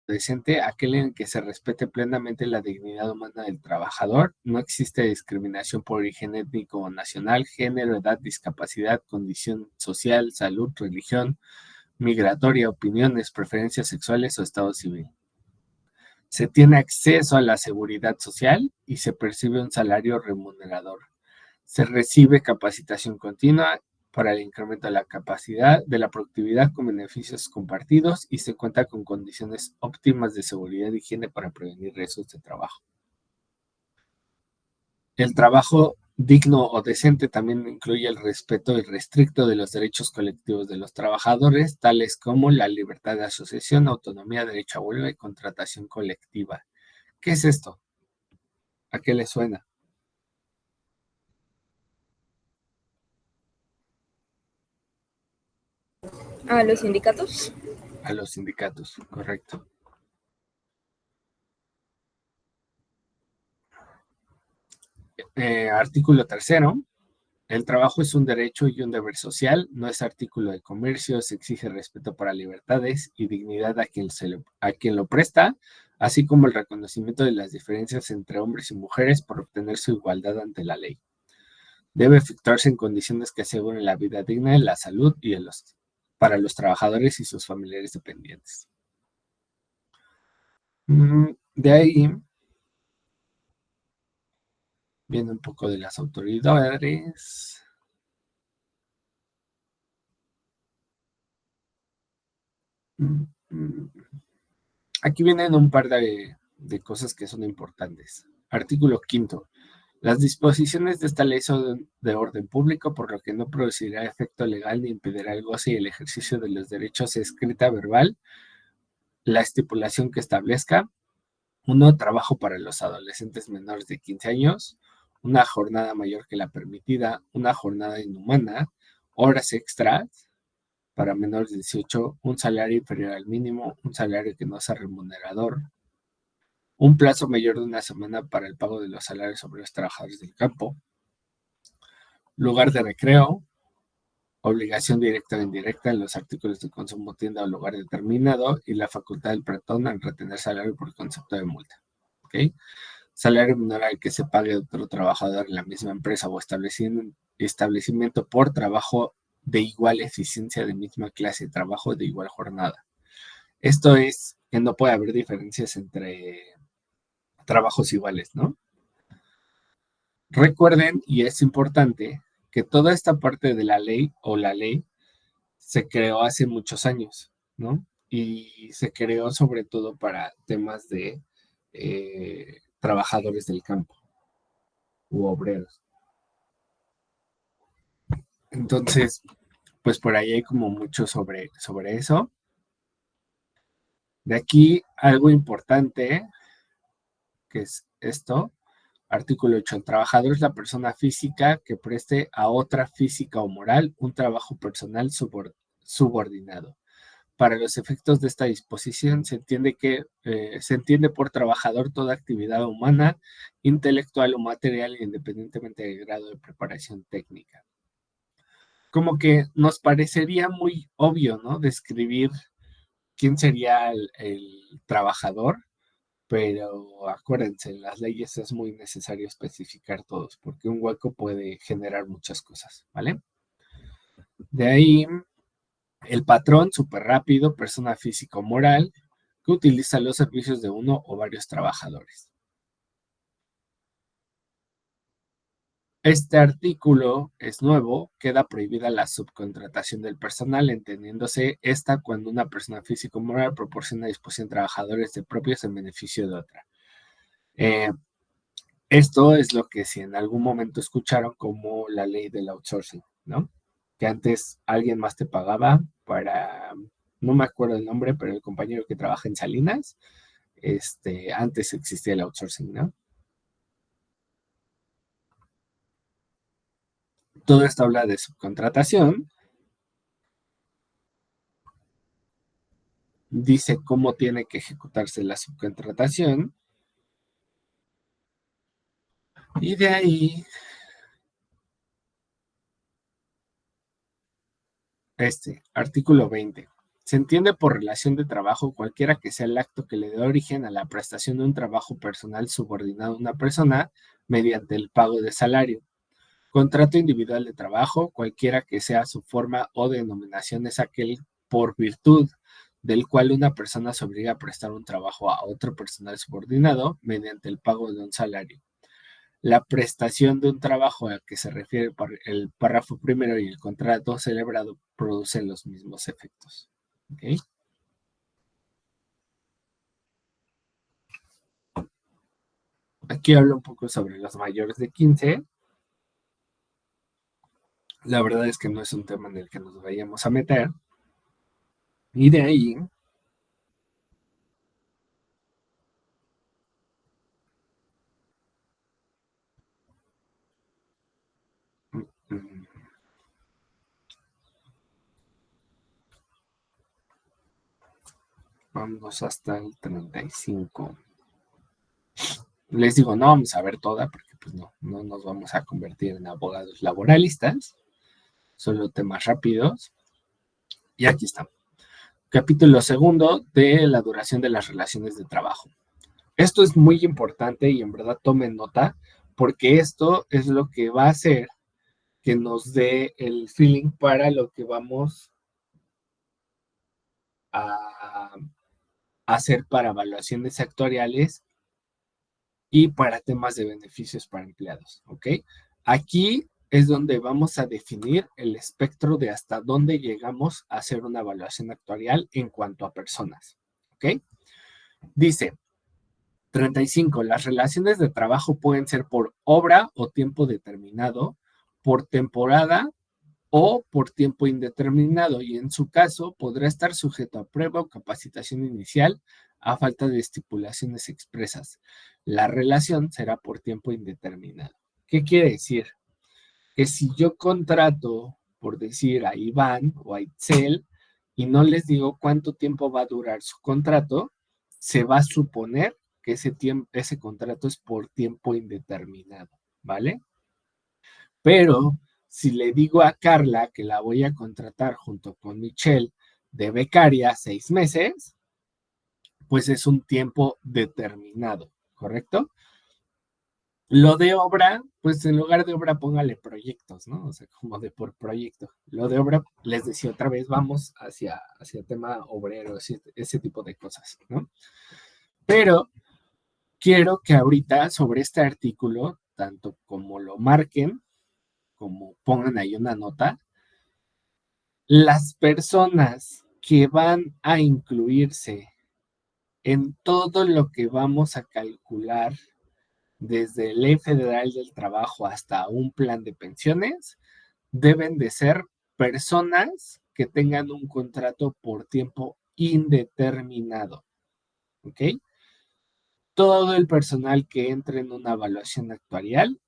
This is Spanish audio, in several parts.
decente, aquel en que se respete plenamente la dignidad humana del trabajador. No existe discriminación por origen étnico o nacional, género, edad, discapacidad, condición social, salud, religión, migratoria, opiniones, preferencias sexuales o estado civil. Se tiene acceso a la seguridad social y se percibe un salario remunerador. Se recibe capacitación continua para el incremento de la capacidad, de la productividad con beneficios compartidos y se cuenta con condiciones óptimas de seguridad y higiene para prevenir riesgos de trabajo. El trabajo digno o decente también incluye el respeto irrestricto de los derechos colectivos de los trabajadores, tales como la libertad de asociación, autonomía, derecho a huelga y contratación colectiva. ¿Qué es esto? ¿A qué le suena? A los sindicatos. A los sindicatos, correcto. Artículo tercero. El trabajo es un derecho y un deber social, no es artículo de comercio, se exige respeto para libertades y dignidad a quien lo presta, así como el reconocimiento de las diferencias entre hombres y mujeres por obtener su igualdad ante la ley. Debe efectuarse en condiciones que aseguren la vida digna, la salud y para los trabajadores y sus familiares dependientes. De ahí viene un poco de las autoridades. Aquí vienen un par de cosas que son importantes. Artículo quinto. Las disposiciones de esta ley son de orden público, por lo que no producirá efecto legal ni impedirá el goce y el ejercicio de los derechos escrita, verbal, la estipulación que establezca. Uno, trabajo para los adolescentes menores de 15 años, una jornada mayor que la permitida, una jornada inhumana, horas extras para menores de 18, un salario inferior al mínimo, un salario que no sea remunerador, un plazo mayor de una semana para el pago de los salarios sobre los trabajadores del campo, lugar de recreo, obligación directa o indirecta en los artículos de consumo, tienda o lugar determinado y la facultad del patrón en retener salario por concepto de multa. ¿Okay? Salario menor al que se pague a otro trabajador en la misma empresa o establecimiento por trabajo de igual eficiencia, de misma clase de trabajo, de igual jornada. Esto es que no puede haber diferencias entre trabajos iguales, ¿no? Recuerden, y es importante, que toda esta parte de la ley o la ley se creó hace muchos años, ¿no? Y se creó sobre todo para temas de trabajadores del campo u obreros. Entonces, pues por ahí hay como mucho sobre eso. De aquí algo importante, que es esto, artículo 8. El trabajador es la persona física que preste a otra física o moral un trabajo personal subordinado. Para los efectos de esta disposición se entiende por trabajador toda actividad humana, intelectual o material, independientemente del grado de preparación técnica. Como que nos parecería muy obvio, ¿no? Describir quién sería el trabajador, pero acuérdense, en las leyes es muy necesario especificar todos, porque un hueco puede generar muchas cosas, ¿vale? De ahí, el patrón, súper rápido, persona física o moral, que utiliza los servicios de uno o varios trabajadores. Este artículo es nuevo, queda prohibida la subcontratación del personal, entendiéndose esta cuando una persona física o moral proporciona disposición a trabajadores de propios en beneficio de otra. Esto es lo que si en algún momento escucharon como la ley del outsourcing, ¿no? Que antes alguien más te pagaba para, no me acuerdo el nombre, pero el compañero que trabaja en Salinas, antes existía el outsourcing, ¿no? Todo esto habla de subcontratación, dice cómo tiene que ejecutarse la subcontratación, y de ahí, artículo 20. Se entiende por relación de trabajo cualquiera que sea el acto que le dé origen a la prestación de un trabajo personal subordinado a una persona mediante el pago de salario. Contrato individual de trabajo, cualquiera que sea su forma o denominación, es aquel por virtud del cual una persona se obliga a prestar un trabajo a otro personal subordinado mediante el pago de un salario. La prestación de un trabajo al que se refiere el párrafo primero y el contrato celebrado producen los mismos efectos. ¿Okay? Aquí hablo un poco sobre los mayores de 15. La verdad es que no es un tema en el que nos vayamos a meter. Y de ahí vamos hasta el 35. Les digo, no vamos a ver toda porque pues no nos vamos a convertir en abogados laboralistas, solo temas rápidos. Y aquí está. Capítulo segundo de la duración de las relaciones de trabajo. Esto es muy importante y en verdad tomen nota porque esto es lo que va a hacer que nos dé el feeling para lo que vamos a hacer para evaluaciones actuariales y para temas de beneficios para empleados, ¿ok? Aquí es donde vamos a definir el espectro de hasta dónde llegamos a hacer una evaluación actuarial en cuanto a personas, ¿ok? Dice 35. Las relaciones de trabajo pueden ser por obra o tiempo determinado, por temporada o por tiempo indeterminado y en su caso podrá estar sujeto a prueba o capacitación inicial a falta de estipulaciones expresas. La relación será por tiempo indeterminado. ¿Qué quiere decir? Que si yo contrato, por decir, a Iván o a Itzel y no les digo cuánto tiempo va a durar su contrato, se va a suponer que ese contrato es por tiempo indeterminado, ¿vale? Pero si le digo a Carla que la voy a contratar junto con Michelle de becaria 6 meses, pues es un tiempo determinado, ¿correcto? Lo de obra, pues en lugar de obra póngale proyectos, ¿no? O sea, como de por proyecto. Lo de obra, les decía otra vez, vamos hacia tema obrero, ese tipo de cosas, ¿no? Pero quiero que ahorita sobre este artículo, tanto como lo marquen, como pongan ahí una nota, las personas que van a incluirse en todo lo que vamos a calcular desde Ley Federal del Trabajo hasta un plan de pensiones, deben de ser personas que tengan un contrato por tiempo indeterminado. ¿Ok? Todo el personal que entre en una evaluación actuarial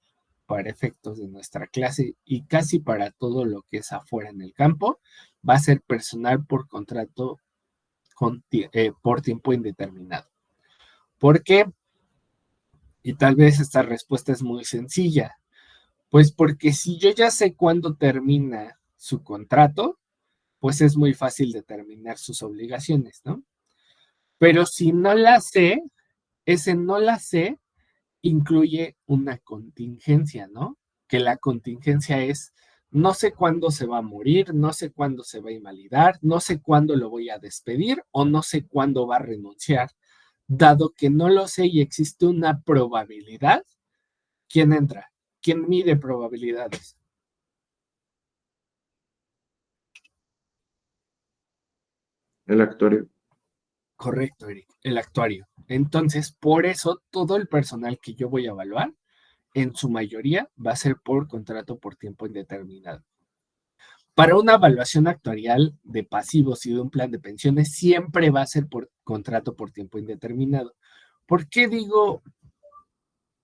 para efectos de nuestra clase y casi para todo lo que es afuera en el campo, va a ser personal por contrato por tiempo indeterminado. ¿Por qué? Y tal vez esta respuesta es muy sencilla. Pues porque si yo ya sé cuándo termina su contrato, pues es muy fácil determinar sus obligaciones, ¿no? Pero si no la sé, ese no la sé incluye una contingencia, ¿no? Que la contingencia es, no sé cuándo se va a morir, no sé cuándo se va a invalidar, no sé cuándo lo voy a despedir o no sé cuándo va a renunciar. Dado que no lo sé y existe una probabilidad, ¿quién entra? ¿Quién mide probabilidades? El actuario. Correcto, Eric, el actuario. Entonces, por eso todo el personal que yo voy a evaluar, en su mayoría, va a ser por contrato por tiempo indeterminado. Para una evaluación actuarial de pasivos y de un plan de pensiones, siempre va a ser por contrato por tiempo indeterminado. ¿Por qué digo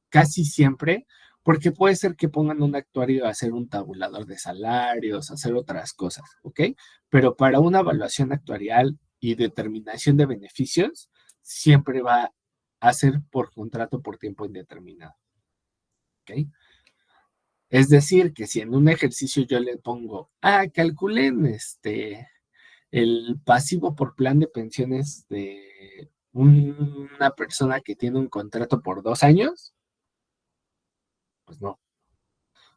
casi siempre? Porque puede ser que pongan un actuario a hacer un tabulador de salarios, a hacer otras cosas, ¿ok? Pero para una evaluación actuarial y determinación de beneficios, siempre va a ser por contrato por tiempo indeterminado, ¿ok? Es decir, que si en un ejercicio yo le pongo, calculen El pasivo por plan de pensiones de una persona que tiene un contrato por 2 años, pues no.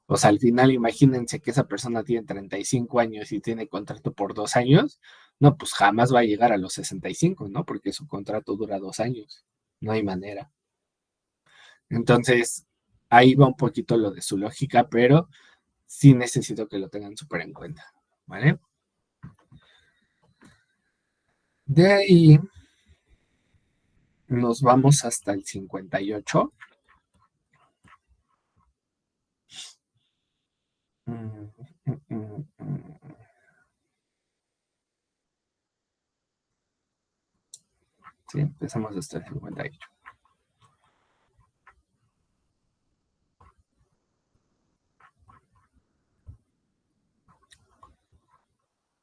O sea, al final imagínense que esa persona tiene 35 años y tiene contrato por 2 años, no, pues jamás va a llegar a los 65, ¿no? Porque su contrato dura 2 años, no hay manera. Entonces, ahí va un poquito lo de su lógica, pero sí necesito que lo tengan súper en cuenta, ¿vale? De ahí nos vamos hasta el 58. Mm, mm, mm, mm. Sí, empezamos hasta el 58.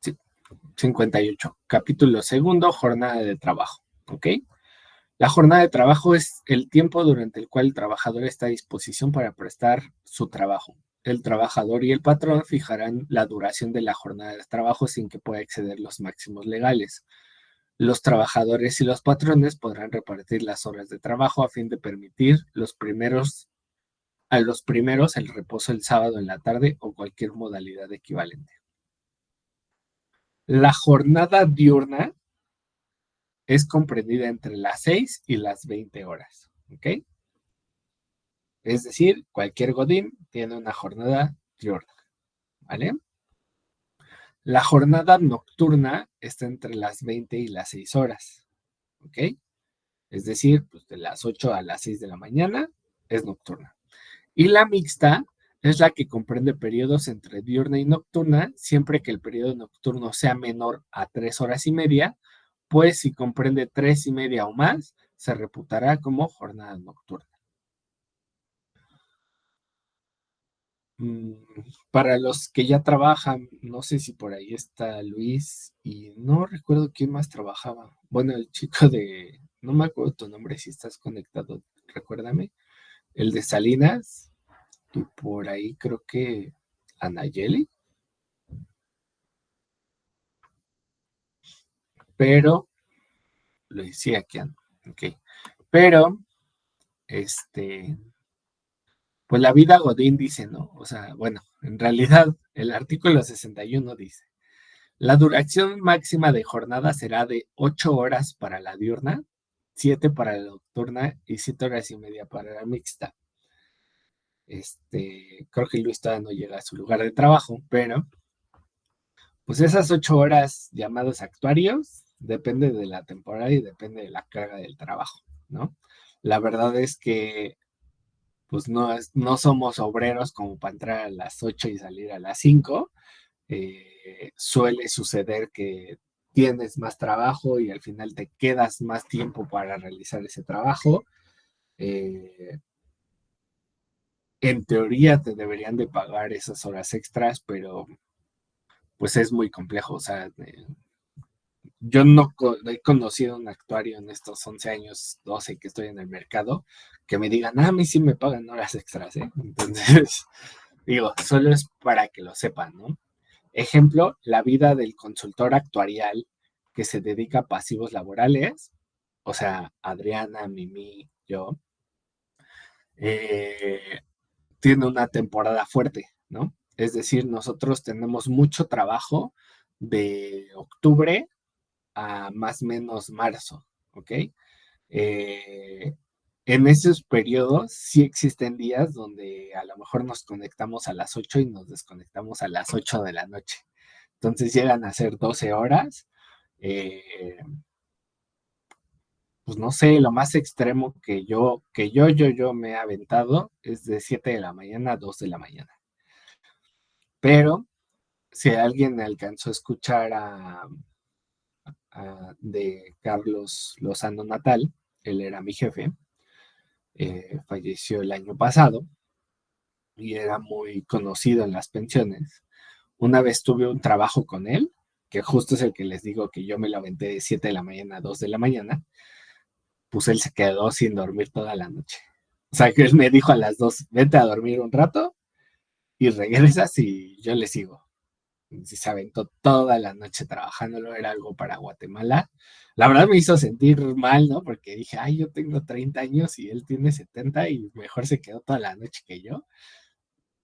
Sí, 58. Capítulo segundo, jornada de trabajo. ¿Ok? La jornada de trabajo es el tiempo durante el cual el trabajador está a disposición para prestar su trabajo. El trabajador y el patrón fijarán la duración de la jornada de trabajo sin que pueda exceder los máximos legales. Los trabajadores y los patrones podrán repartir las horas de trabajo a fin de permitir a los primeros el reposo el sábado en la tarde o cualquier modalidad equivalente. La jornada diurna es comprendida entre las 6 y las 20 horas, ¿ok? Es decir, cualquier godín tiene una jornada diurna, ¿vale? La jornada nocturna está entre las 20 y las 6 horas, ¿ok? Es decir, pues de las 8 a las 6 de la mañana es nocturna. Y la mixta es la que comprende periodos entre diurna y nocturna, siempre que el periodo nocturno sea menor a 3 horas y media, pues si comprende 3 y media o más, se reputará como jornada nocturna. Mm, Para los que ya trabajan, no sé si por ahí está Luis y no recuerdo quién más trabajaba. Bueno, el chico de, no me acuerdo tu nombre, si estás conectado, recuérdame. El de Salinas y por ahí creo que Anayeli, pero lo decía aquí, ok. Pero, este, pues la vida Godín dice, ¿no? O sea, bueno, en realidad el artículo 61 dice. La duración máxima de jornada será de 8 horas para la diurna, 7 para la nocturna y 7 horas y media para la mixta. Creo que Luis todavía no llega a su lugar de trabajo, pero pues esas 8 horas llamados actuarios depende de la temporada y depende de la carga del trabajo, ¿no? La verdad es que pues no somos obreros como para entrar a las 8 y salir a las 5. Suele suceder que tienes más trabajo y al final te quedas más tiempo para realizar ese trabajo. Eh, en teoría te deberían de pagar esas horas extras, pero pues es muy complejo. O sea, yo no he conocido un actuario en estos 11 años, 12 que estoy en el mercado, que me digan, a mí sí me pagan horas extras, ¿eh? Entonces, digo, solo es para que lo sepan, ¿no? Ejemplo, la vida del consultor actuarial que se dedica a pasivos laborales, o sea, Adriana, Mimi, yo, eh, tiene una temporada fuerte, ¿no? Es decir, nosotros tenemos mucho trabajo de octubre a más o menos marzo, ¿ok? Eh, en esos periodos sí existen días donde a lo mejor nos conectamos a las 8 y nos desconectamos a las 8 de la noche. Entonces llegan a ser 12 horas. eh, pues no sé, lo más extremo que yo me he aventado es de 7 de la mañana a 2 de la mañana. Pero si alguien alcanzó a escuchar de Carlos Lozano Natal, él era mi jefe, falleció el año pasado y era muy conocido en las pensiones. Una vez tuve un trabajo con él, que justo es el que les digo que yo me lo aventé de 7 de la mañana a 2 de la mañana, pues él se quedó sin dormir toda la noche. O sea, que él me dijo a las 2, vete a dormir un rato y regresas y yo le sigo. Si se aventó toda la noche trabajándolo, era algo para Guatemala. La verdad me hizo sentir mal, ¿no? Porque dije, ay, yo tengo 30 años y él tiene 70 y mejor se quedó toda la noche que yo.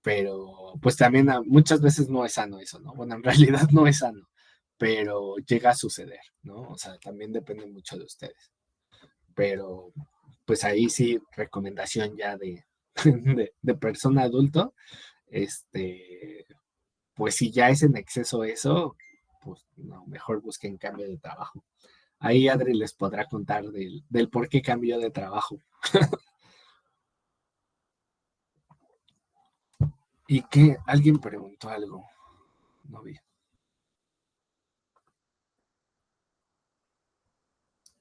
Pero pues también muchas veces no es sano eso, ¿no? Bueno, en realidad no es sano, pero llega a suceder, ¿no? O sea, también depende mucho de ustedes. Pero pues ahí sí, recomendación ya de persona adulto, este, pues si ya es en exceso eso, pues no, mejor busquen cambio de trabajo. Ahí Adri les podrá contar del por qué cambió de trabajo. Y que alguien preguntó algo, no vi.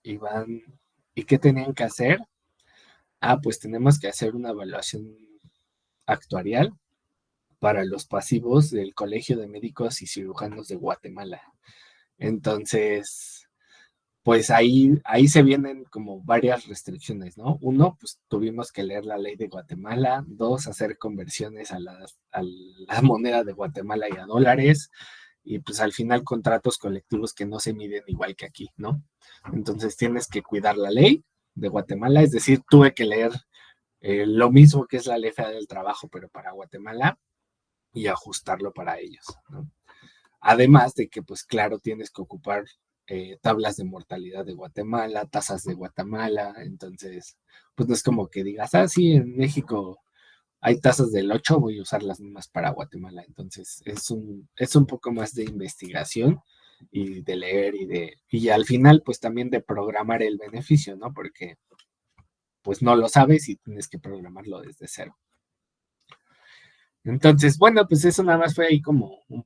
Iván, ¿y qué tenían que hacer? Ah, pues tenemos que hacer una evaluación actuarial para los pasivos del Colegio de Médicos y Cirujanos de Guatemala. Entonces, pues ahí se vienen como varias restricciones, ¿no? Uno, pues tuvimos que leer la ley de Guatemala. Dos, hacer conversiones a la moneda de Guatemala y a dólares. Y pues al final contratos colectivos que no se miden igual que aquí, ¿no? Entonces tienes que cuidar la ley de Guatemala, es decir, tuve que leer lo mismo que es la ley federal del trabajo, pero para Guatemala y ajustarlo para ellos, ¿no? Además de que, pues claro, tienes que ocupar tablas de mortalidad de Guatemala, tasas de Guatemala, entonces, pues no es como que digas, ah, sí, en México hay tasas del 8, voy a usar las mismas para Guatemala, entonces es un poco más de investigación y de leer y al final, pues también de programar el beneficio, ¿no? Porque pues no lo sabes y tienes que programarlo desde cero. Entonces, bueno, pues eso nada más fue ahí como un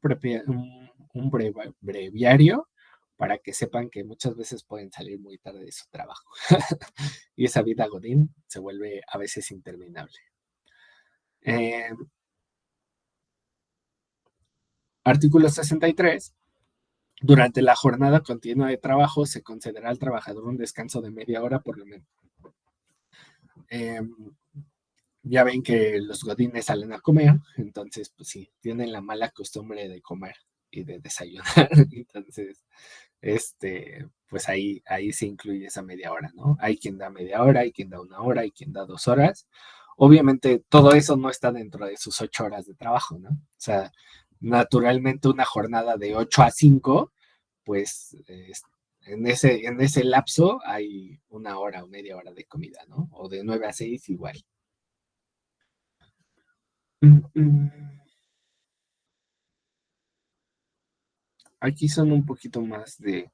breviario para que sepan que muchas veces pueden salir muy tarde de su trabajo. Y esa vida godín se vuelve a veces interminable. Eh, Artículo 63. Durante la jornada continua de trabajo se concederá al trabajador un descanso de media hora por lo menos. Eh, ya ven que los godines salen a comer, entonces pues sí, tienen la mala costumbre de comer y de desayunar. Entonces, pues ahí se incluye esa media hora, ¿no? Hay quien da media hora, hay quien da una hora, hay quien da 2 horas. Obviamente todo eso no está dentro de sus 8 horas de trabajo, ¿no? O sea, naturalmente una jornada de 8 a 5, pues en ese lapso hay una hora o media hora de comida, ¿no? O de 9 a 6 igual. Aquí son un poquito más de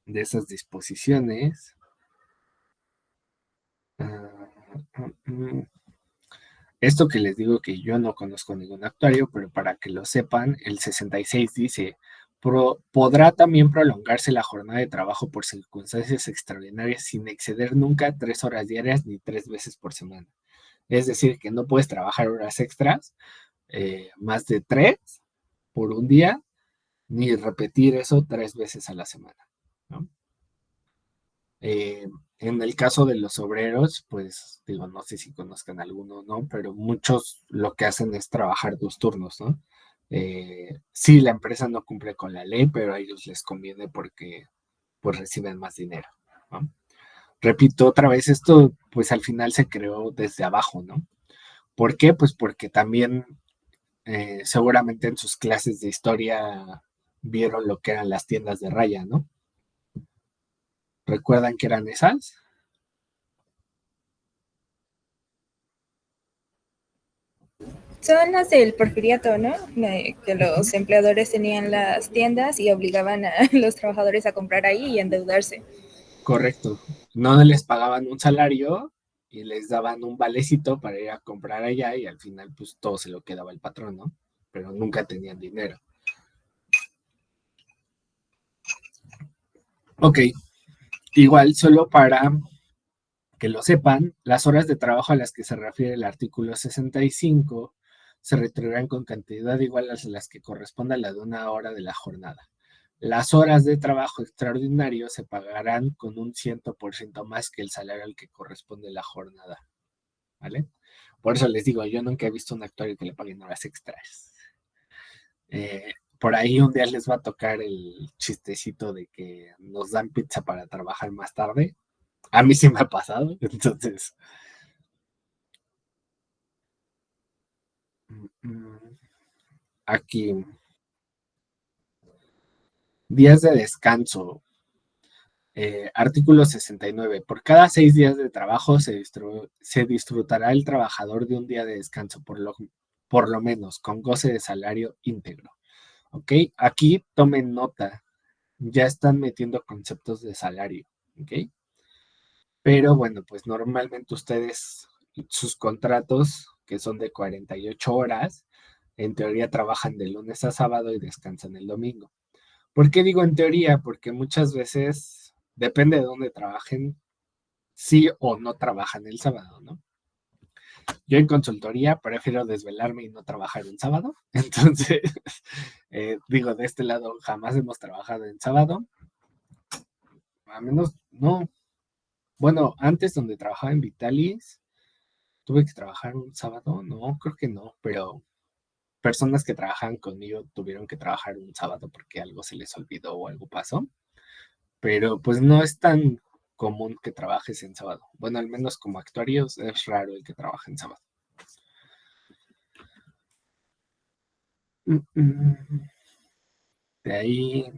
esas disposiciones. Ah, Esto que les digo que yo no conozco ningún actuario, pero para que lo sepan, el 66 dice, podrá también prolongarse la jornada de trabajo por circunstancias extraordinarias sin exceder nunca 3 horas diarias ni 3 veces por semana. Es decir, que no puedes trabajar horas extras, más de 3 por un día, ni repetir eso 3 veces a la semana, ¿no? Eh, en el caso de los obreros, pues digo, no sé si conozcan alguno, ¿no? Pero muchos lo que hacen es trabajar 2 turnos, ¿no? Sí, la empresa no cumple con la ley, pero a ellos les conviene porque pues reciben más dinero, ¿no? Repito otra vez, esto pues al final se creó desde abajo, ¿no? ¿Por qué? Pues porque también seguramente en sus clases de historia vieron lo que eran las tiendas de raya, ¿no? ¿Recuerdan que eran esas? Son las del porfiriato, ¿no? Que Ujú. los empleadores tenían las tiendas y obligaban a los trabajadores a comprar ahí y endeudarse. Correcto. No les pagaban un salario y les daban un valecito para ir a comprar allá y al final pues todo se lo quedaba el patrón, ¿no? Pero nunca tenían dinero. Ok, igual solo para que lo sepan, las horas de trabajo a las que se refiere el artículo 65 se retribuirán con cantidad igual a las que corresponda a la de una hora de la jornada. Las horas de trabajo extraordinario se pagarán con un 100% más que el salario al que corresponde la jornada, ¿vale? Por eso les digo, yo nunca he visto un actuario que le paguen horas extras. Por ahí un día les va a tocar el chistecito de que nos dan pizza para trabajar más tarde. A mí sí me ha pasado, entonces. Aquí, días de descanso. Artículo 69. Por cada 6 días de trabajo se disfrutará el trabajador de un día de descanso, por lo menos, con goce de salario íntegro. ¿Ok? Aquí tomen nota. Ya están metiendo conceptos de salario. ¿Ok? Pero bueno, pues normalmente ustedes, sus contratos, que son de 48 horas, en teoría trabajan de lunes a sábado y descansan el domingo. ¿Por qué digo en teoría? Porque muchas veces, depende de dónde trabajen, sí o no trabajan el sábado, ¿no? Yo en consultoría prefiero desvelarme y no trabajar un sábado. Entonces, digo, de este lado jamás hemos trabajado en sábado. A menos, no. Bueno, antes donde trabajaba en Vitalis, tuve que trabajar un sábado. No, creo que no, pero personas que trabajan conmigo tuvieron que trabajar un sábado porque algo se les olvidó o algo pasó. Pero pues no es tan común que trabajes en sábado. Bueno, al menos como actuarios es raro el que trabaje en sábado. De ahí.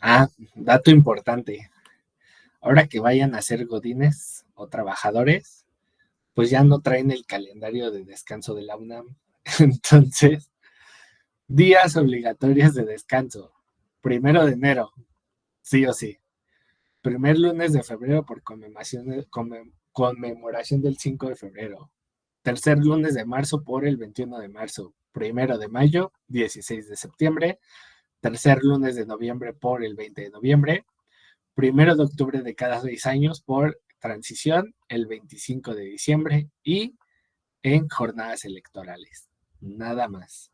Ah, dato importante. Ahora que vayan a ser godines o trabajadores, pues ya no traen el calendario de descanso de la UNAM. Entonces, días obligatorios de descanso. 1 de enero, sí o sí. Primer lunes de febrero por conmemoración del 5 de febrero. Tercer lunes de marzo por el 21 de marzo. 1 de mayo, 16 de septiembre. Tercer lunes de noviembre por el 20 de noviembre. 1 de octubre de cada 6 años por transición, el 25 de diciembre y en jornadas electorales. Nada más.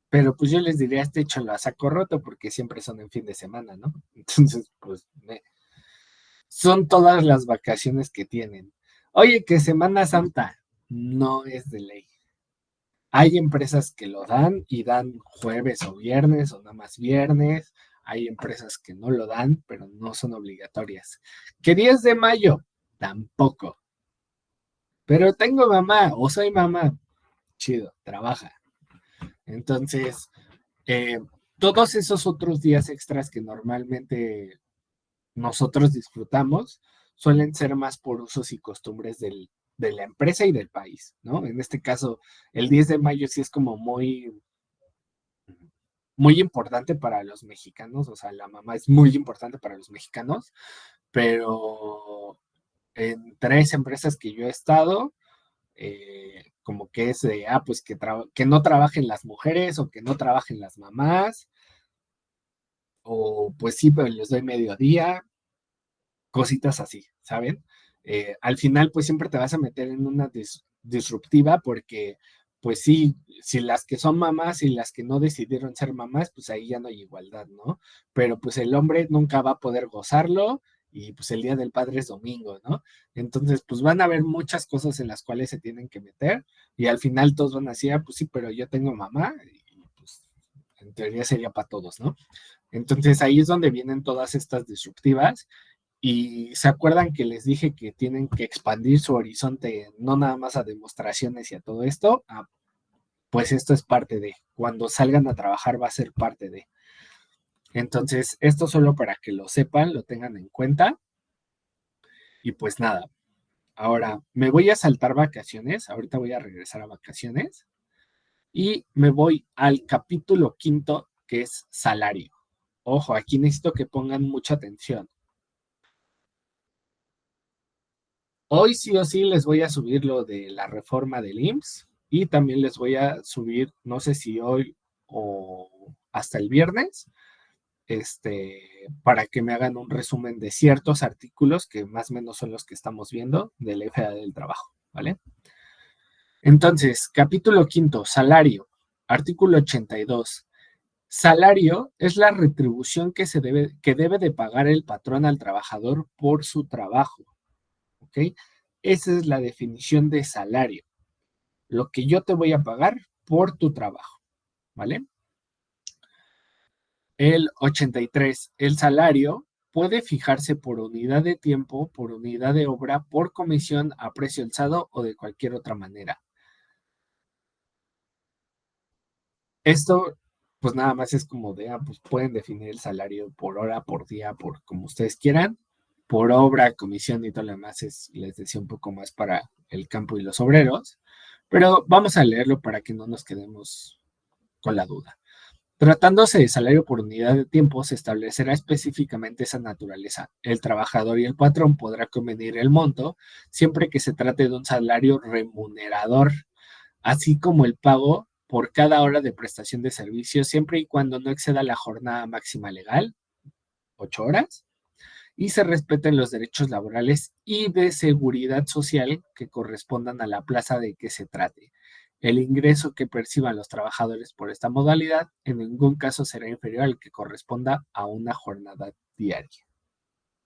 Pero pues yo les diría, este hecho lo a saco roto porque siempre son en fin de semana, ¿no? Entonces, pues son todas las vacaciones que tienen. Oye, que Semana Santa no es de ley. Hay empresas que lo dan y dan jueves o viernes o nada más viernes. Hay empresas que no lo dan, pero no son obligatorias. ¿Qué 10 de mayo? Tampoco. Pero tengo mamá o soy mamá. Chido, trabaja. Entonces, eh, todos esos otros días extras que normalmente nosotros disfrutamos suelen ser más por usos y costumbres de la empresa y del país, ¿no? En este caso, el 10 de mayo sí es como muy importante para los mexicanos, o sea, la mamá es muy importante para los mexicanos, pero en 3 empresas que yo he estado, como que es de, pues que no trabajen las mujeres o que no trabajen las mamás, o pues sí, pero les doy mediodía, cositas así, ¿saben? Al final, pues siempre te vas a meter en una disruptiva porque, pues sí, si las que son mamás y las que no decidieron ser mamás, pues ahí ya no hay igualdad, ¿no? Pero pues el hombre nunca va a poder gozarlo y pues el Día del Padre es domingo, ¿no? Entonces, pues van a haber muchas cosas en las cuales se tienen que meter y al final todos van a decir, pues sí, pero yo tengo mamá y pues en teoría sería para todos, ¿no? Entonces ahí es donde vienen todas estas disruptivas y se acuerdan que les dije que tienen que expandir su horizonte, no nada más a demostraciones y a todo esto. Pues esto es parte de, cuando salgan a trabajar va a ser parte de. Entonces, esto solo para que lo sepan, lo tengan en cuenta. Y pues nada, ahora me voy a saltar vacaciones, ahorita voy a regresar a vacaciones y me voy al capítulo quinto, que es salario. Ojo, aquí necesito que pongan mucha atención. Hoy sí o sí les voy a subir lo de la reforma del IMSS y también les voy a subir, no sé si hoy o hasta el viernes, para que me hagan un resumen de ciertos artículos que más o menos son los que estamos viendo de la FDA del trabajo, ¿vale? Entonces, capítulo quinto, salario, artículo 82. Salario es la retribución que debe de pagar el patrón al trabajador por su trabajo. ¿ok? Esa es la definición de salario, lo que yo te voy a pagar por tu trabajo, ¿vale? El 83, el salario puede fijarse por unidad de tiempo, por unidad de obra, por comisión a precio alzado o de cualquier otra manera. Esto, pues nada más es como de, pues pueden definir el salario por hora, por día, por como ustedes quieran, por obra, comisión y todo lo demás les decía un poco más para el campo y los obreros, pero vamos a leerlo para que no nos quedemos con la duda. Tratándose de salario por unidad de tiempo, se establecerá específicamente esa naturaleza. El trabajador y el patrón podrá convenir el monto siempre que se trate de un salario remunerador, así como el pago por cada hora de prestación de servicio, siempre y cuando no exceda la jornada máxima legal, 8 horas, y se respeten los derechos laborales y de seguridad social que correspondan a la plaza de que se trate. El ingreso que perciban los trabajadores por esta modalidad en ningún caso será inferior al que corresponda a una jornada diaria.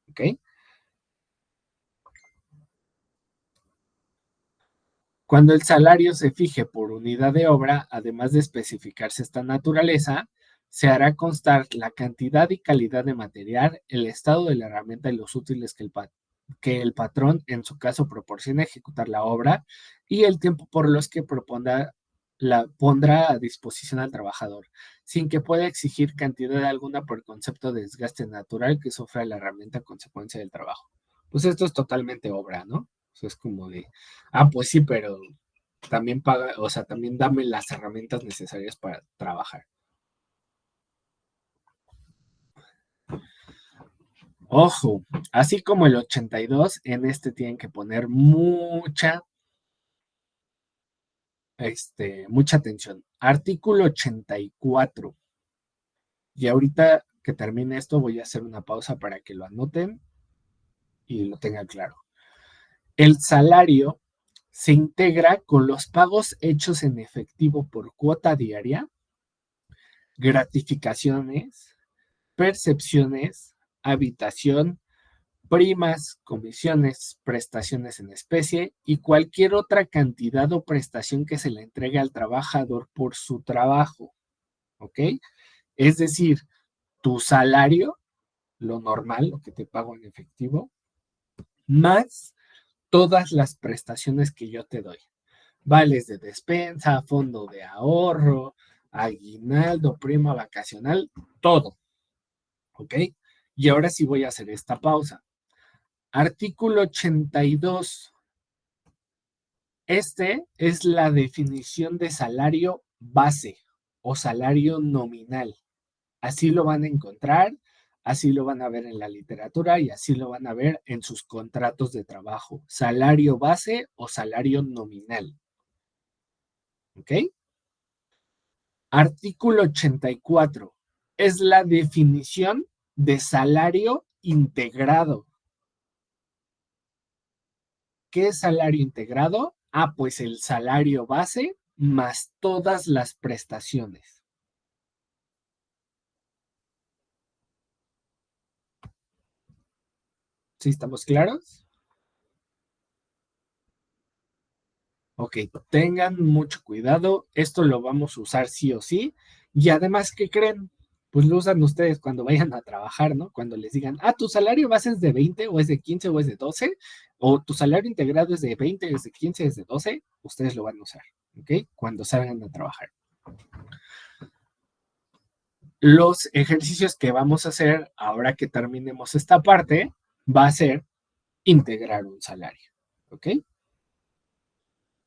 ¿Ok? Cuando el salario se fije por unidad de obra, además de especificarse esta naturaleza, se hará constar la cantidad y calidad de material, el estado de la herramienta y los útiles que el patrón, en su caso, proporciona ejecutar la obra y el tiempo por los que pondrá a disposición al trabajador, sin que pueda exigir cantidad alguna por concepto de desgaste natural que sufra la herramienta a consecuencia del trabajo. Pues esto es totalmente obra, ¿no? Eso es como de, pues sí, pero también paga, o sea, también dame las herramientas necesarias para trabajar. Ojo, así como el 82, en este tienen que poner mucha atención. Artículo 84. Y ahorita que termine esto, voy a hacer una pausa para que lo anoten y lo tengan claro. El salario se integra con los pagos hechos en efectivo por cuota diaria, gratificaciones, percepciones, habitación, primas, comisiones, prestaciones en especie y cualquier otra cantidad o prestación que se le entregue al trabajador por su trabajo. ¿Ok? Es decir, tu salario, lo normal, lo que te pago en efectivo, más todas las prestaciones que yo te doy. Vales de despensa, fondo de ahorro, aguinaldo, prima vacacional, todo. ¿Ok? Y ahora sí voy a hacer esta pausa. Artículo 82. Este es la definición de salario base o salario nominal. Así lo van a encontrar, así lo van a ver en la literatura y así lo van a ver en sus contratos de trabajo. Salario base o salario nominal. ¿Ok? Artículo 84. Es la definición de salario integrado. ¿Qué es salario integrado? Pues el salario base más todas las prestaciones. ¿Sí estamos claros? Ok, tengan mucho cuidado. Esto lo vamos a usar sí o sí. Y además, ¿qué creen? Pues lo usan ustedes cuando vayan a trabajar, ¿no? Cuando les digan, tu salario base es de 20 o es de 15 o es de 12, o tu salario integrado es de 20, es de 15, es de 12, ustedes lo van a usar, ¿ok? Cuando salgan a trabajar. Los ejercicios que vamos a hacer ahora que terminemos esta parte va a ser integrar un salario, ¿ok?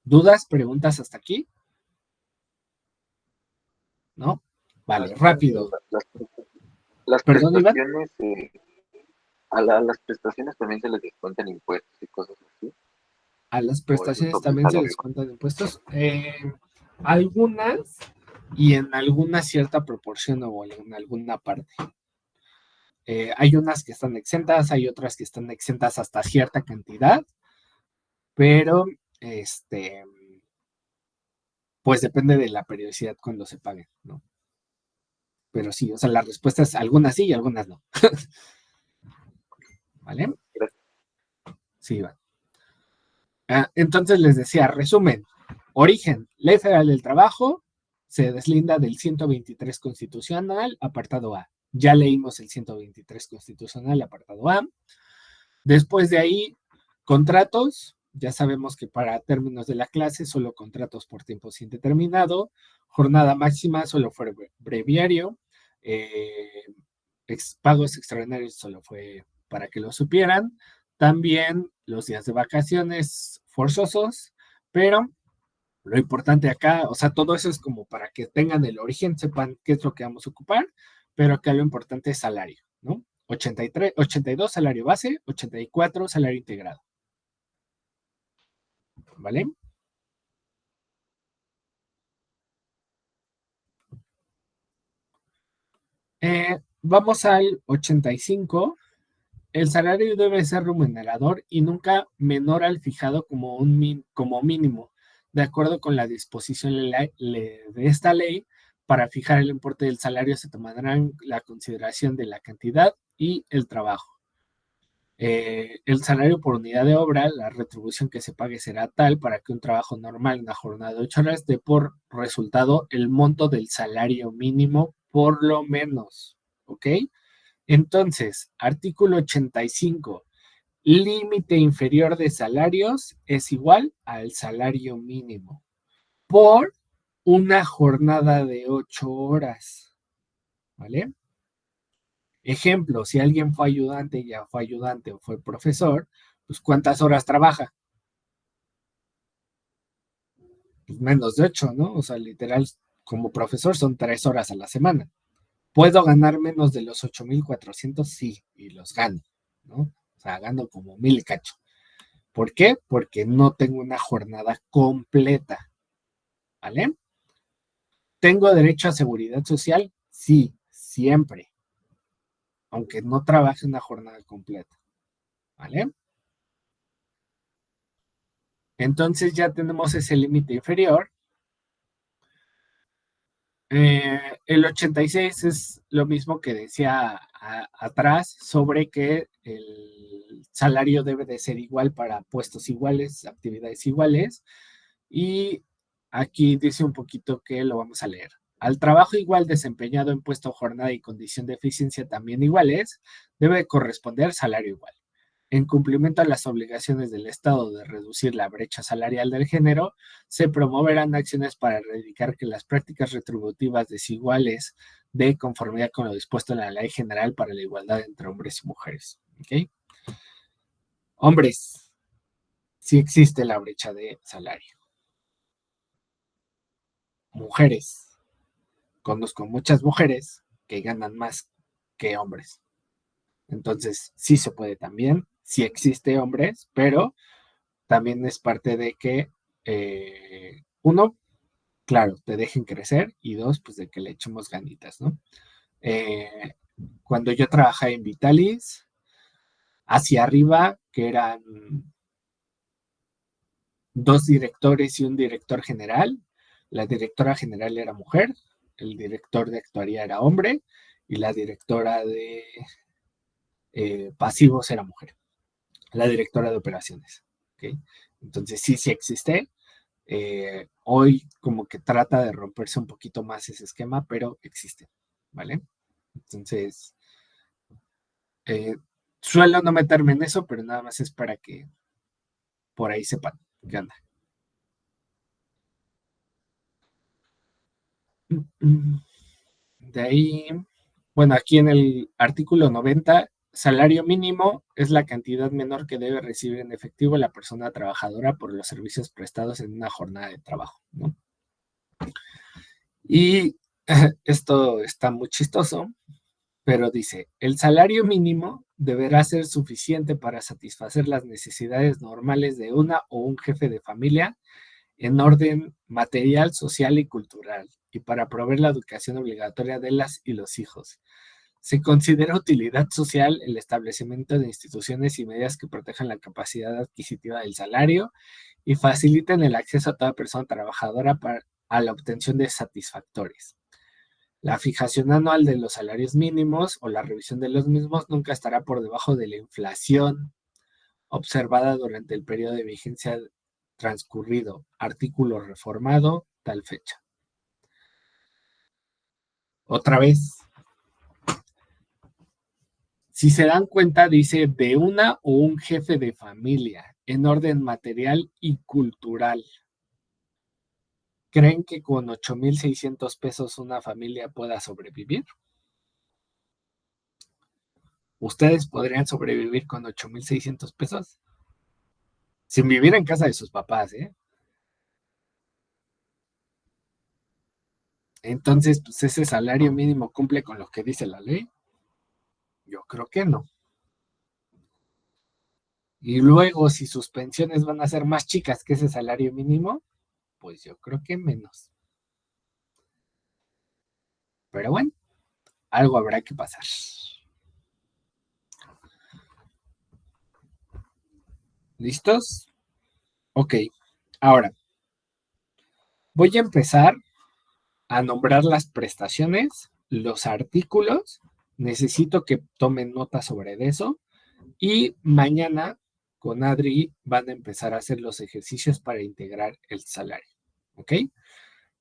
¿Dudas, preguntas hasta aquí? ¿No? Vale, rápido. Las Perdón, Iván. prestaciones, a las prestaciones también se les descuentan impuestos y cosas así. A las O eso prestaciones sobre el también se salario. descuentan impuestos. Algunas y en alguna cierta proporción o en alguna parte. Hay unas que están exentas, hay otras que están exentas hasta cierta cantidad, pero pues depende de la periodicidad cuando se paguen, ¿no? Pero sí, o sea, las respuestas, algunas sí y algunas no. ¿Vale? Gracias. Sí, Iván. Entonces les decía, resumen, origen, Ley Federal del Trabajo se deslinda del 123 constitucional, apartado A. Ya leímos el 123 constitucional, apartado A. Después de ahí, contratos. Ya sabemos que para términos de la clase, solo contratos por tiempo indeterminado. Jornada máxima solo fue breviario. Pagos extraordinarios solo fue para que lo supieran. También los días de vacaciones forzosos, pero lo importante acá, o sea, todo eso es como para que tengan el origen, sepan qué es lo que vamos a ocupar, pero acá lo importante es salario, ¿no? 83, 82 salario base, 84 salario integrado. ¿Vale? Vamos al 85. El salario debe ser remunerador y nunca menor al fijado como mínimo, de acuerdo con la disposición de esta ley. Para fijar el importe del salario se tomarán la consideración de la cantidad y el trabajo. El salario por unidad de obra, la retribución que se pague será tal para que un trabajo normal, una jornada de 8 horas, dé por resultado el monto del salario mínimo por lo menos. ¿Ok? Entonces, artículo 85, límite inferior de salarios es igual al salario mínimo por una jornada de 8 horas. ¿Vale? Ejemplo, si alguien fue ayudante, ya fue ayudante o fue profesor, pues ¿cuántas horas trabaja? Pues menos de 8, ¿no? O sea, literal, como profesor son 3 horas a la semana. ¿Puedo ganar menos de los 8,400? Sí, y los gano, ¿no? O sea, gano como 1,000 cacho. ¿Por qué? Porque no tengo una jornada completa, ¿vale? ¿Tengo derecho a seguridad social? Sí, siempre, aunque no trabaje una jornada completa, ¿vale? Entonces ya tenemos ese límite inferior. El 86 es lo mismo que decía atrás sobre que el salario debe de ser igual para puestos iguales, actividades iguales. Y aquí dice un poquito que lo vamos a leer. Al trabajo igual desempeñado en puesto, jornada y condición de eficiencia también iguales, debe corresponder salario igual. En cumplimiento a las obligaciones del Estado de reducir la brecha salarial del género, se promoverán acciones para erradicar que las prácticas retributivas desiguales de conformidad con lo dispuesto en la Ley General para la Igualdad entre Hombres y Mujeres. ¿Okay? Hombres, sí existe la brecha de salario. Mujeres, conozco muchas mujeres que ganan más que hombres. Entonces, sí se puede también, sí existe hombres, pero también es parte de que, uno, claro, te dejen crecer y dos, pues de que le echemos ganitas, ¿no? Eh, Cuando yo trabajaba en Vitalis, hacia arriba, que eran 2 directores y un director general, la directora general era mujer, el director de actuaría era hombre y la directora de pasivos era mujer, la directora de operaciones. ¿Okay? Entonces sí existe. Hoy como que trata de romperse un poquito más ese esquema, pero existe, ¿vale? Entonces, eh, suelo no meterme en eso, pero nada más es para que por ahí sepan qué anda. De ahí, bueno, aquí en el artículo 90, salario mínimo es la cantidad menor que debe recibir en efectivo la persona trabajadora por los servicios prestados en una jornada de trabajo, ¿no? Y esto está muy chistoso, pero dice, el salario mínimo deberá ser suficiente para satisfacer las necesidades normales de una o un jefe de familia en orden material, social y cultural, y para proveer la educación obligatoria de las y los hijos. Se considera utilidad social el establecimiento de instituciones y medidas que protejan la capacidad adquisitiva del salario y faciliten el acceso a toda persona trabajadora a la obtención de satisfactores. La fijación anual de los salarios mínimos o la revisión de los mismos nunca estará por debajo de la inflación observada durante el periodo de vigencia transcurrido, artículo reformado, tal fecha. Otra vez, si se dan cuenta, dice de una o un jefe de familia, en orden material y cultural. ¿Creen que con 8,600 pesos una familia pueda sobrevivir? ¿Ustedes podrían sobrevivir con 8,600 pesos? Sin vivir en casa de sus papás, ¿eh? Entonces, pues ese salario mínimo cumple con lo que dice la ley. Yo creo que no. Y luego, si sus pensiones van a ser más chicas que ese salario mínimo, pues yo creo que menos. Pero bueno, algo habrá que pasar. ¿Listos? Ok. Ahora, voy a empezar a nombrar las prestaciones, los artículos. Necesito que tomen nota sobre eso. Y mañana con Adri van a empezar a hacer los ejercicios para integrar el salario. ¿Ok?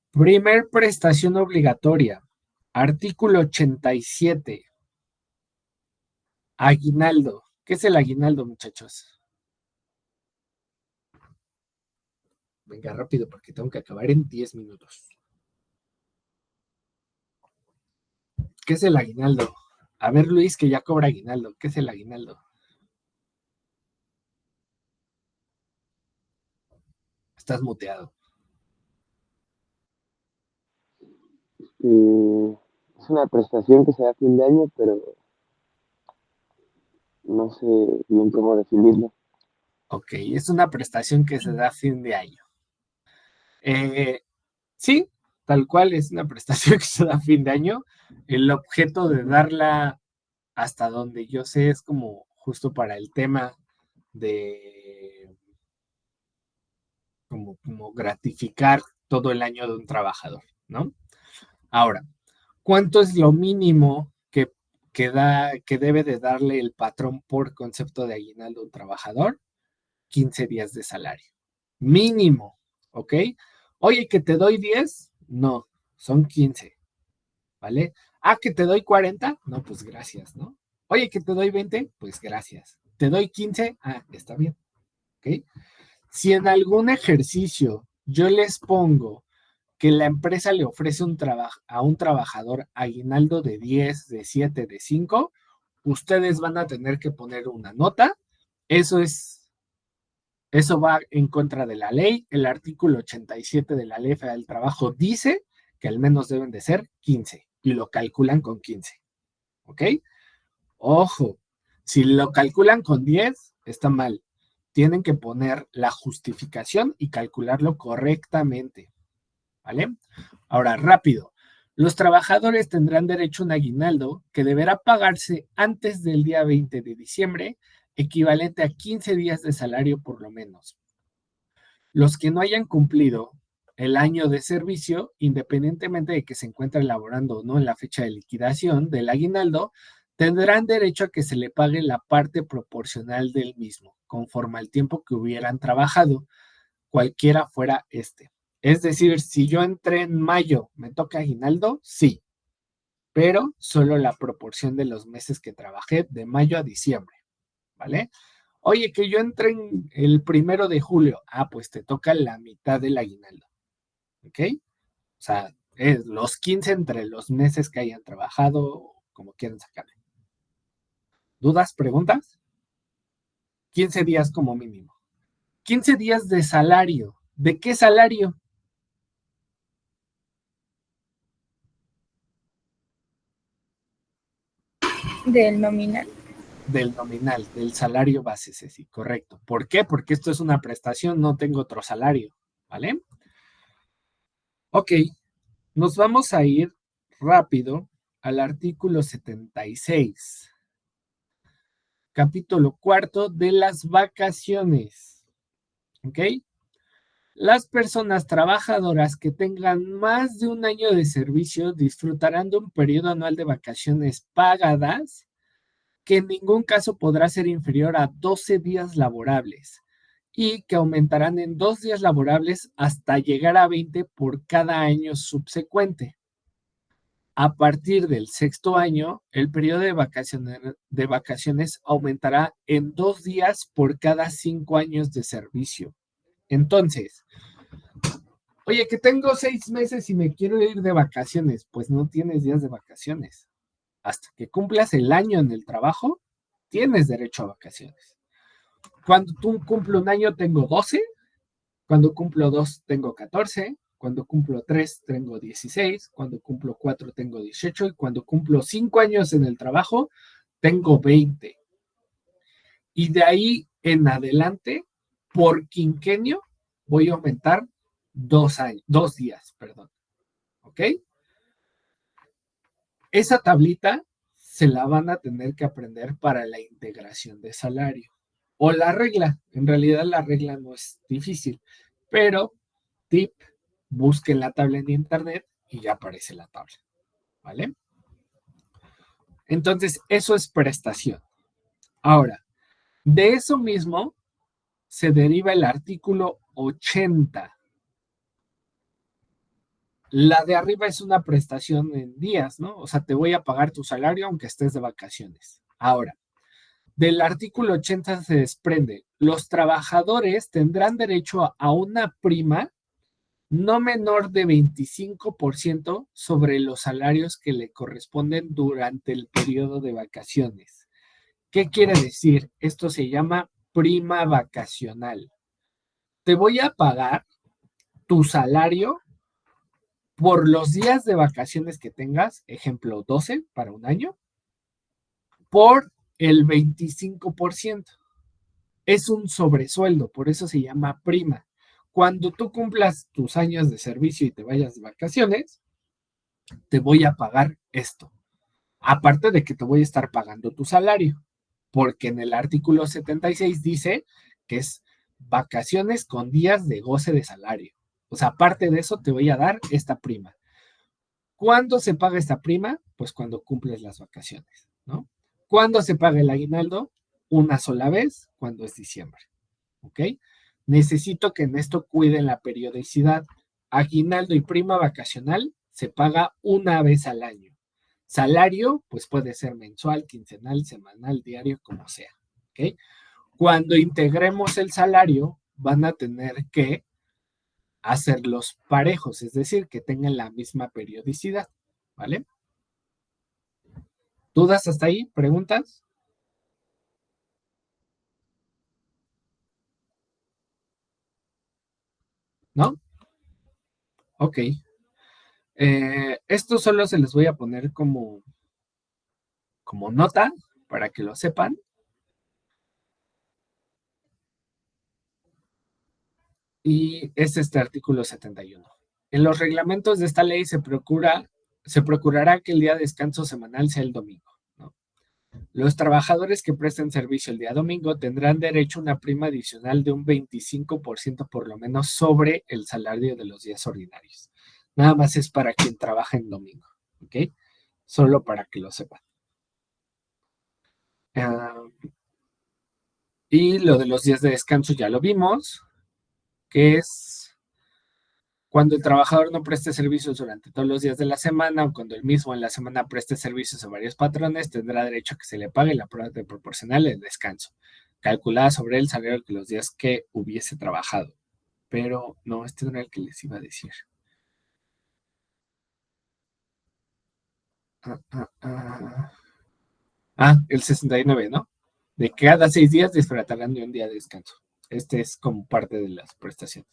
Primer prestación obligatoria. Artículo 87. Aguinaldo. ¿Qué es el aguinaldo, muchachos? Venga, rápido, porque tengo que acabar en 10 minutos. ¿Qué es el aguinaldo? A ver, Luis, que ya cobra aguinaldo. ¿Qué es el aguinaldo? Estás muteado. Es una prestación que se da a fin de año, pero no sé bien cómo definirlo. Ok, es una prestación que se da a fin de año. Sí, tal cual es una prestación que se da a fin de año. El objeto de darla, hasta donde yo sé, es como justo para el tema de como gratificar todo el año de un trabajador, ¿no? Ahora, ¿cuánto es lo mínimo que debe de darle el patrón por concepto de aguinaldo a un trabajador? 15 días de salario. Mínimo, ¿ok? Oye, que te doy 10, no, son 15, ¿vale? Ah, que te doy 40, no, pues gracias, ¿no? Oye, que te doy 20, pues gracias. Te doy 15, ah, está bien, ¿ok? Si en algún ejercicio yo les pongo que la empresa le ofrece a un trabajador aguinaldo de 10, de 7, de 5, ustedes van a tener que poner una nota. Eso va en contra de la ley. El artículo 87 de la Ley Federal del Trabajo dice que al menos deben de ser 15 y lo calculan con 15. ¿Ok? Ojo, si lo calculan con 10, está mal. Tienen que poner la justificación y calcularlo correctamente. ¿Vale? Ahora, rápido. Los trabajadores tendrán derecho a un aguinaldo que deberá pagarse antes del día 20 de diciembre, equivalente a 15 días de salario por lo menos. Los que no hayan cumplido el año de servicio, independientemente de que se encuentren laborando o no en la fecha de liquidación del aguinaldo, tendrán derecho a que se le pague la parte proporcional del mismo, conforme al tiempo que hubieran trabajado, cualquiera fuera este. Es decir, si yo entré en mayo, ¿me toca aguinaldo? Sí, pero solo la proporción de los meses que trabajé de mayo a diciembre, ¿vale? Oye, que yo entré en el 1 de julio. Ah, pues te toca la mitad del aguinaldo. ¿Ok? O sea, es los 15 entre los meses que hayan trabajado, como quieran sacarle. ¿Dudas? ¿Preguntas? 15 días como mínimo. 15 días de salario. ¿De qué salario? Del nominal. Del nominal, del salario base, sí, correcto. ¿Por qué? Porque esto es una prestación, no tengo otro salario, ¿vale? Ok, nos vamos a ir rápido al artículo 76, capítulo cuarto de las vacaciones. ¿Ok? Las personas trabajadoras que tengan más de un año de servicio disfrutarán de un periodo anual de vacaciones pagadas que en ningún caso podrá ser inferior a 12 días laborables, y que aumentarán en 2 días laborables hasta llegar a 20 por cada año subsecuente. A partir del 6º año, el periodo de vacaciones aumentará en 2 días por cada 5 años de servicio. Entonces, oye, que tengo 6 meses y me quiero ir de vacaciones, pues no tienes días de vacaciones. Hasta que cumplas el año en el trabajo, tienes derecho a vacaciones. Cuando tú cumples un año, tengo 12. Cuando cumplo 2, tengo 14. Cuando cumplo 3, tengo 16. Cuando cumplo 4, tengo 18. Y cuando cumplo 5 años en el trabajo, tengo 20. Y de ahí en adelante, por quinquenio, voy a aumentar 2 días, perdón. ¿Ok? Esa tablita se la van a tener que aprender para la integración de salario. O la regla. En realidad la regla no es difícil. Pero, tip, busquen la tabla en internet y ya aparece la tabla. ¿Vale? Entonces, eso es prestación. Ahora, de eso mismo se deriva el artículo 80. La de arriba es una prestación en días, ¿no? O sea, te voy a pagar tu salario aunque estés de vacaciones. Ahora, del artículo 80 se desprende, los trabajadores tendrán derecho a una prima no menor de 25% sobre los salarios que le corresponden durante el periodo de vacaciones. ¿Qué quiere decir? Esto se llama prima vacacional. Te voy a pagar tu salario por los días de vacaciones que tengas, ejemplo 12 para un año, por el 25%. Es un sobresueldo, por eso se llama prima. Cuando tú cumplas tus años de servicio y te vayas de vacaciones, te voy a pagar esto. Aparte de que te voy a estar pagando tu salario, porque en el artículo 76 dice que es vacaciones con días de goce de salario. O sea, aparte de eso, te voy a dar esta prima. ¿Cuándo se paga esta prima? Pues cuando cumples las vacaciones, ¿no? ¿Cuándo se paga el aguinaldo? Una sola vez, cuando es diciembre, ¿ok? Necesito que en esto cuiden la periodicidad. Aguinaldo y prima vacacional se paga una vez al año. Salario, pues puede ser mensual, quincenal, semanal, diario, como sea, ¿ok? Cuando integremos el salario, van a tener que hacerlos parejos, es decir, que tengan la misma periodicidad, ¿vale? ¿Dudas hasta ahí? ¿Preguntas? ¿No? Ok. Esto solo se les voy a poner como nota para que lo sepan. Y es este artículo 71. En los reglamentos de esta ley se procurará que el día de descanso semanal sea el domingo, ¿no? Los trabajadores que presten servicio el día domingo tendrán derecho a una prima adicional de un 25% por lo menos sobre el salario de los días ordinarios. Nada más es para quien trabaja en domingo, ¿ok? Solo para que lo sepan. Y lo de los días de descanso ya lo vimos, que es cuando el trabajador no preste servicios durante todos los días de la semana o cuando el mismo en la semana preste servicios a varios patrones, tendrá derecho a que se le pague la parte proporcional del descanso, calculada sobre el salario de los días que hubiese trabajado. Pero no, este no era el que les iba a decir. El 69, ¿no? De cada 6 días disfrutarán de un día de descanso. Este es como parte de las prestaciones.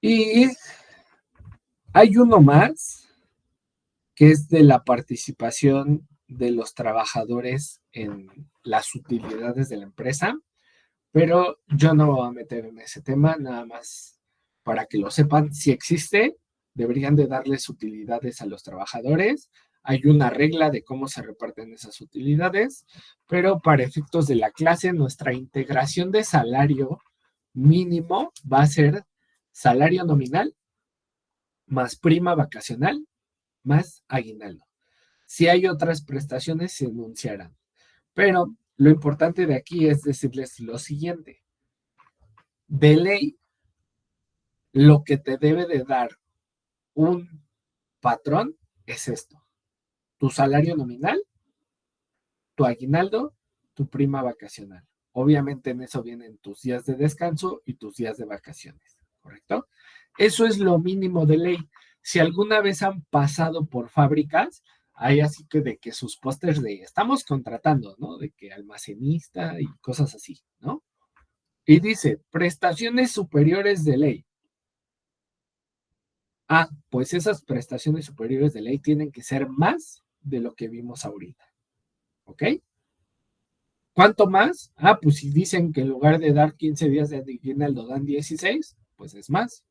Y hay uno más, que es de la participación de los trabajadores en las utilidades de la empresa, pero yo no me voy a meter en ese tema, nada más para que lo sepan. Si existe, deberían de darles utilidades a los trabajadores. Hay una regla de cómo se reparten esas utilidades, pero para efectos de la clase, nuestra integración de salario mínimo va a ser salario nominal más prima vacacional más aguinaldo. Si hay otras prestaciones, se enunciarán. Pero lo importante de aquí es decirles lo siguiente. De ley, lo que te debe de dar un patrón es esto: tu salario nominal, tu aguinaldo, tu prima vacacional. Obviamente en eso vienen tus días de descanso y tus días de vacaciones, ¿correcto? Eso es lo mínimo de ley. Si alguna vez han pasado por fábricas, hay así que de que sus pósters de estamos contratando, ¿no? De que almacenista y cosas así, ¿no? Y dice, prestaciones superiores de ley. Ah, pues esas prestaciones superiores de ley tienen que ser más de lo que vimos ahorita, ¿ok? ¿Cuánto más? Ah, pues si dicen que en lugar de dar 15 días de aguinaldo dan 16, pues es más.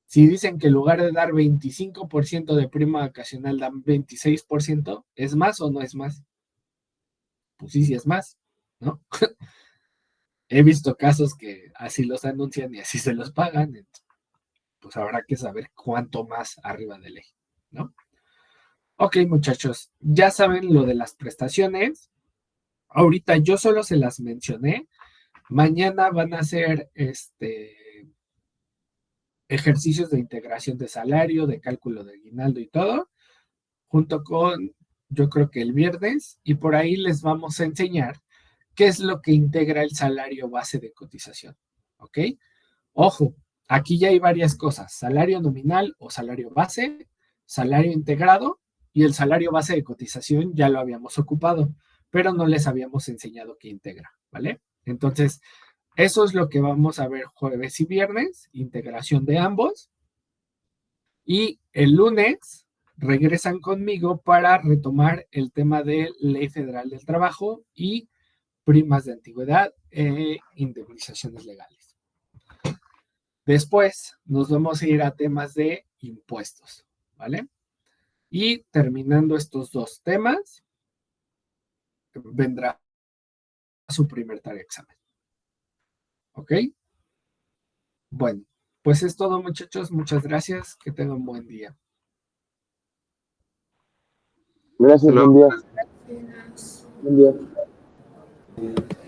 Si dicen que en lugar de dar 25% de prima vacacional dan 26%, ¿es más o no es más? Pues sí, sí es más, ¿no? He visto casos que así los anuncian y así se los pagan, pues habrá que saber cuánto más arriba de ley, ¿no? Ok, muchachos, ya saben lo de las prestaciones. Ahorita yo solo se las mencioné. Mañana van a hacer ejercicios de integración de salario, de cálculo de aguinaldo y todo, junto con, yo creo que el viernes, y por ahí les vamos a enseñar qué es lo que integra el salario base de cotización, ¿ok? Ojo, aquí ya hay varias cosas: salario nominal o salario base, salario integrado, y el salario base de cotización ya lo habíamos ocupado, pero no les habíamos enseñado qué integra, ¿vale? Entonces, eso es lo que vamos a ver jueves y viernes, integración de ambos. Y el lunes regresan conmigo para retomar el tema de Ley Federal del Trabajo y primas de antigüedad e indemnizaciones legales. Después nos vamos a ir a temas de impuestos, ¿vale? Y terminando estos dos temas, vendrá su primer tarea examen. ¿Ok? Bueno, pues es todo, muchachos. Muchas gracias. Que tengan un buen día. Gracias, Hasta buen luego. día. Buen día.